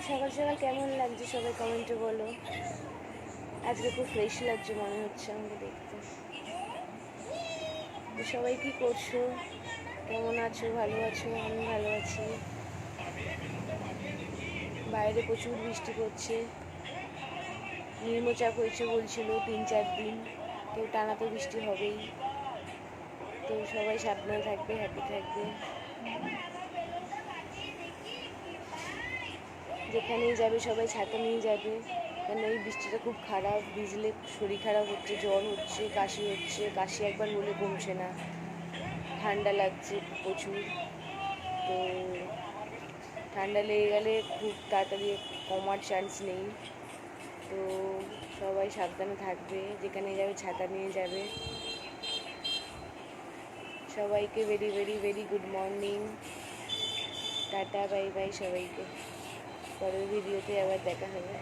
সকাল সকাল কেমন লাগছে সবাই কমেন্টে বলো। আজকে খুব ফ্রেশ লাগছে মনে হচ্ছে আমাকে দেখতে। তো সবাই কি করছো, কেমন আছো, ভালো আছো? আমি ভালো আছি। বাইরে প্রচুর বৃষ্টি পড়ছে, নিম্নচাপ হয়েছে বলছিল 3-4 দিন, তো টানা তো বৃষ্টি হবেই। তো সবাই সাবধানে থাকবে, হ্যাপি থাকবে। যেখানেই যাবে সবাই ছাতা নিয়ে যাবে, কারণ এই বৃষ্টিটা খুব খারাপ, ভিজলে শরীর খারাপ হচ্ছে, জ্বর হচ্ছে, কাশি হচ্ছে, কাশি একবার হলে কমছে না, ঠান্ডা লাগছে প্রচুর। তো ঠান্ডা লেগে গেলে খুব তাড়াতাড়ি কমার চান্স নেই। তো সবাই সাবধানে থাকবে, যেখানে যাবে ছাতা নিয়ে যাবে। সবাইকে very very very good morning, tata, bye bye সবাইকে। পরের ভিডিওতে আবার দেখা হবে।